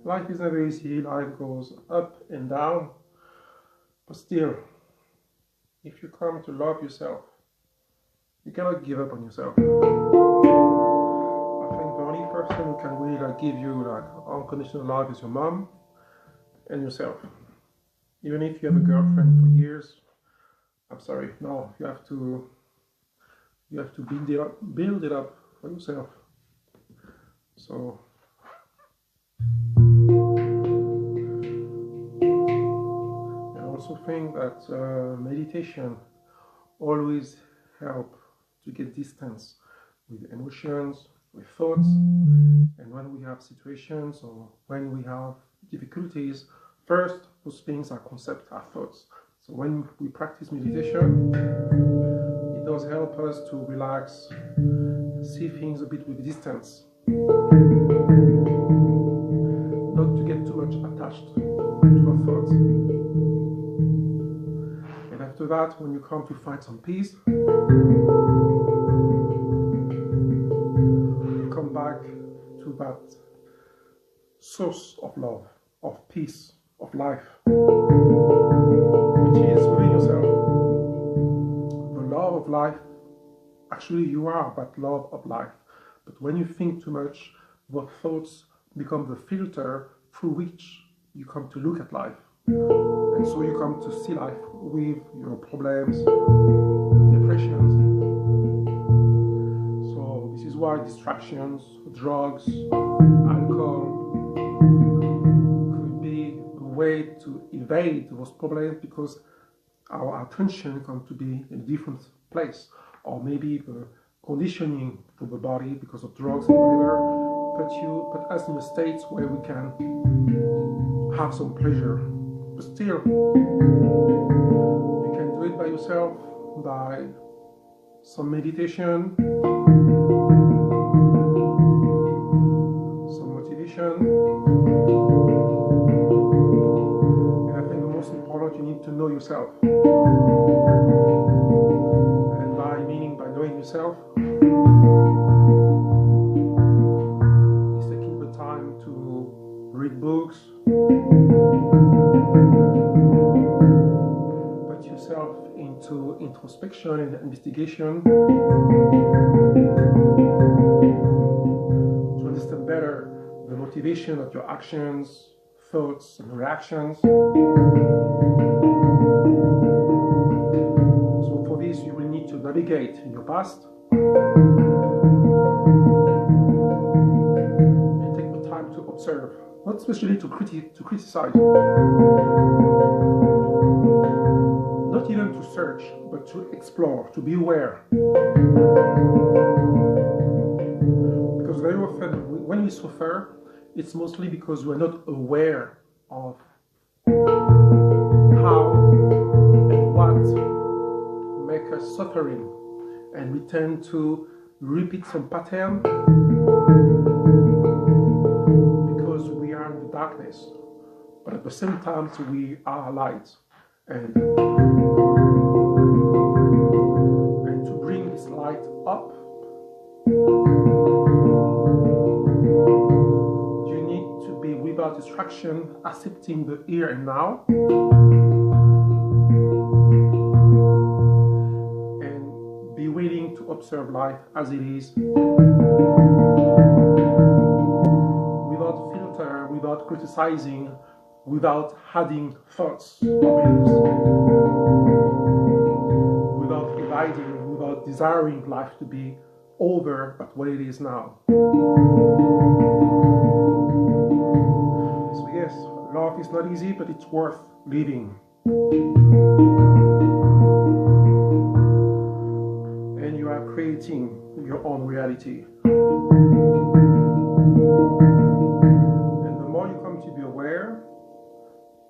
Life is never easy, life goes up and down, but still, if you come to love yourself, you cannot give up on yourself. I think the only person who can really give you unconditional love is your mom and yourself. Even if you have a girlfriend for years, I'm sorry, no, you have to build it up for yourself. So I also think that meditation always help to get distance with emotions, with thoughts, and when we have situations or when we have difficulties, first those things are concepts, are thoughts. So when we practice meditation, it does help us to relax, see things a bit with distance, not to get too much attached to our thoughts. And after that, when you come to find some peace, you come back to that source of love, of peace, of life, which is within yourself. The love of life, actually you are that love of life. But when you think too much, the thoughts become the filter through which you come to look at life. And so you come to see life with your problems, depressions. So this is why distractions, drugs, alcohol could be a way to evade those problems, because our attention comes to be in a different place, or maybe the conditioning of the body because of drugs and whatever put us in a state where we can have some pleasure. But still, you can do it by yourself, by some meditation, some motivation. And I think the most important, you need to know yourself. And by knowing yourself, is taking the time to read books, put yourself into introspection and investigation to understand better the motivation of your actions, thoughts, and reactions. So for this, you will need to navigate in your past and take the time to observe, not especially to criticize, not even to search, but to explore, to be aware. Because very often when we suffer, it's mostly because we're not aware of how and what make us suffering, and we tend to repeat some pattern because we are in the darkness, but at the same time we are light. And to bring this light up, you need to be without distraction, accepting the here and now, and be willing to observe life as it is, without filter, without criticizing, without adding thoughts or beliefs, without dividing, without desiring life to be over but what it is now. So yes, love is not easy, but it's worth living. And you are creating your own reality. And the more you come to be aware,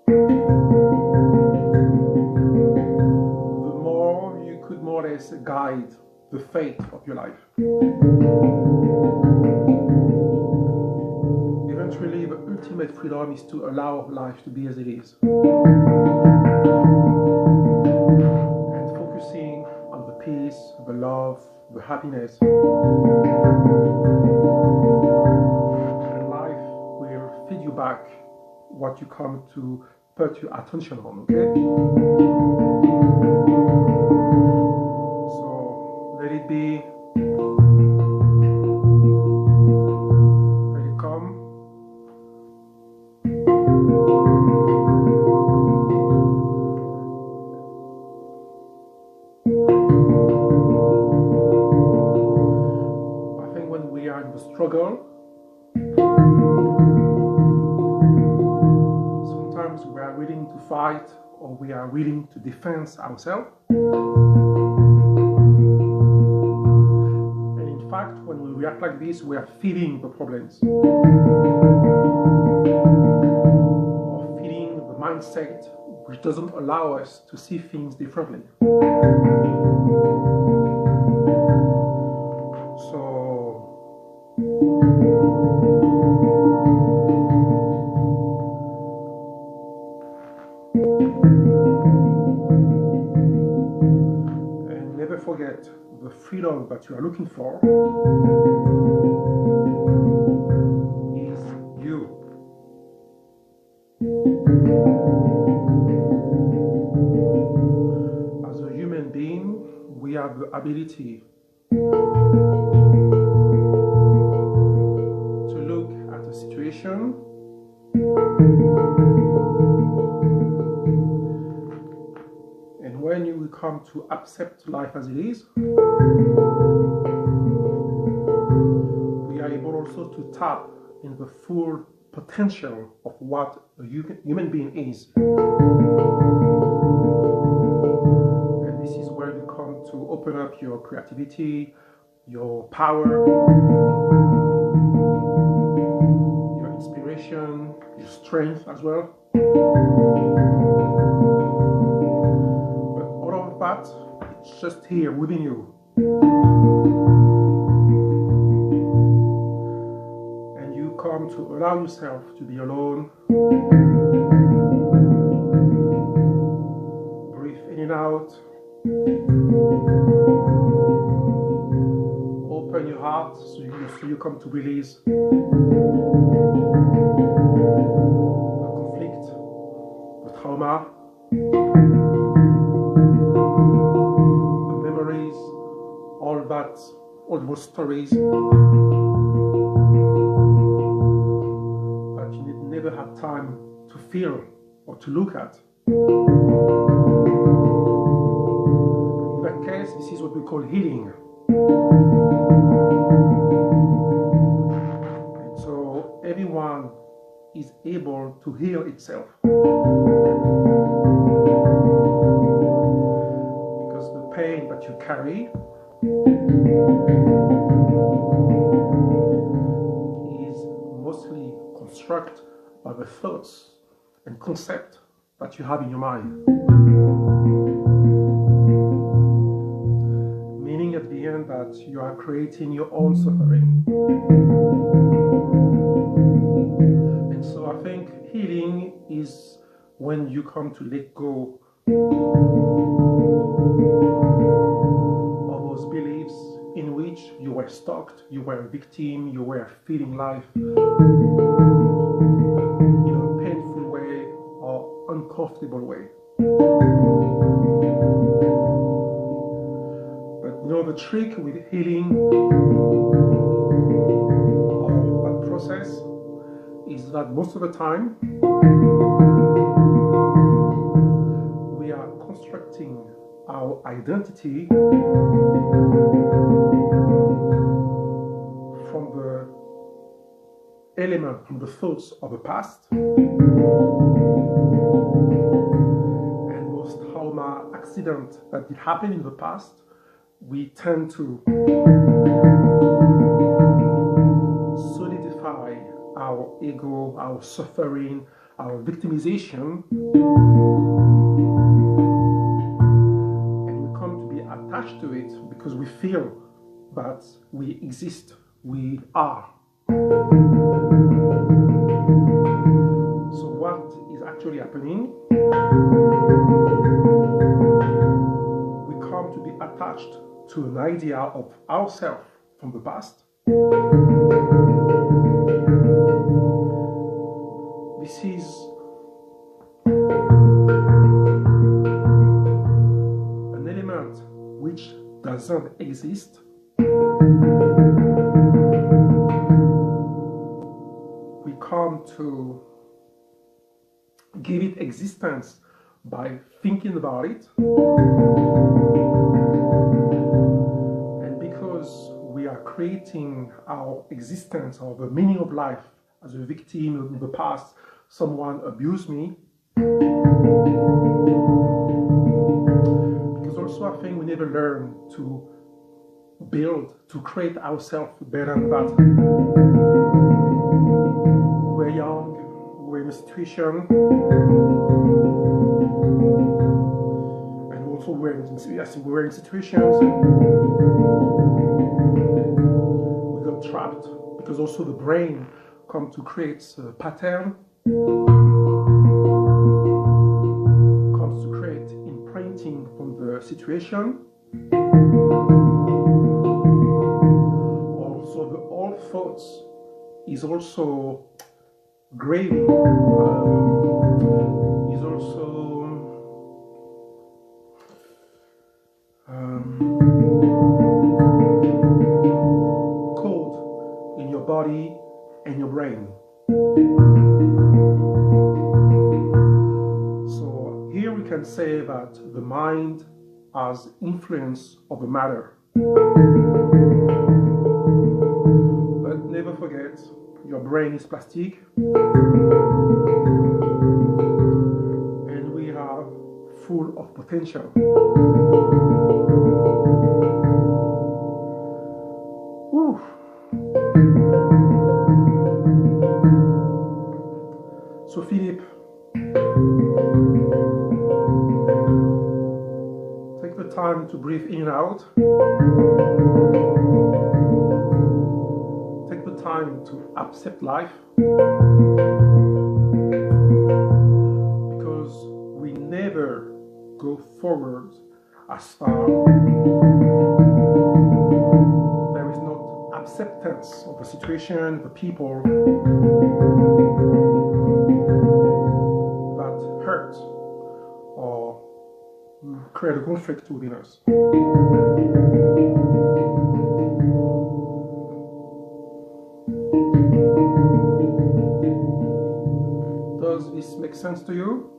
the more you could more or less guide the fate of your life. Eventually, the ultimate freedom is to allow life to be as it is. And focusing on the peace, the love, the happiness. And life will feed you you back what you come to put your attention on, okay? So let it be. Let it come. I think when we are in the struggle, sometimes we are willing to fight or we are willing to defend ourselves. And in fact, when we react like this, we are feeding the problems or feeding the mindset which doesn't allow us to see things differently. And never forget, the freedom that you are looking for is you. As a human being, we have the ability to look at a situation and when you come to accept life as it is, we are able also to tap in the full potential of what a human being is. And this is where you come to open up your creativity, your power, your inspiration, your strength as well. But all of that, it's just here within you. And you come to allow yourself to be alone. Breathe in and out. Open your heart so you come to release the conflict, the trauma, the memories, all those stories that you never had time to feel or to look at. In that case, this is what we call healing. And so everyone is able to heal itself. Because the pain that you carry is mostly constructed by the thoughts and concepts that you have in your mind. Meaning at the end that you are creating your own suffering. And so I think healing is when you come to let go of those beliefs in which you were stuck, you were a victim, you were feeling life in a painful way or uncomfortable way. But you know, the trick with healing or that process is that most of the time we are constructing our identity from the element, from the thoughts of the past and most trauma accident that did happen in the past. We tend to solidify our ego, our suffering, our victimization, and we come to be attached to it because we feel that we exist, we are. So what is actually happening? We come to be attached to an idea of ourselves from the past This is an element which doesn't exist. We come to give it existence by thinking about it. And because we are creating our existence or the meaning of life as a victim in the past, someone abused me. Because also I think we never learn to build, to create ourselves better than that. We're young, we're in a situation, and also we're in situations we got trapped, because also the brain comes to create a pattern, comes to create imprinting from the situation. Also the old thoughts is also gravy, is also code in your body and your brain. So here we can say that the mind has influence over matter. But never forget, your brain is plastic, and we are full of potential. Whew. So Philippe, take the time to breathe in and out. Take the time to accept life, because we never go forward as far there is not acceptance of the situation, the people that hurt or create a conflict within us. Does this make sense to you?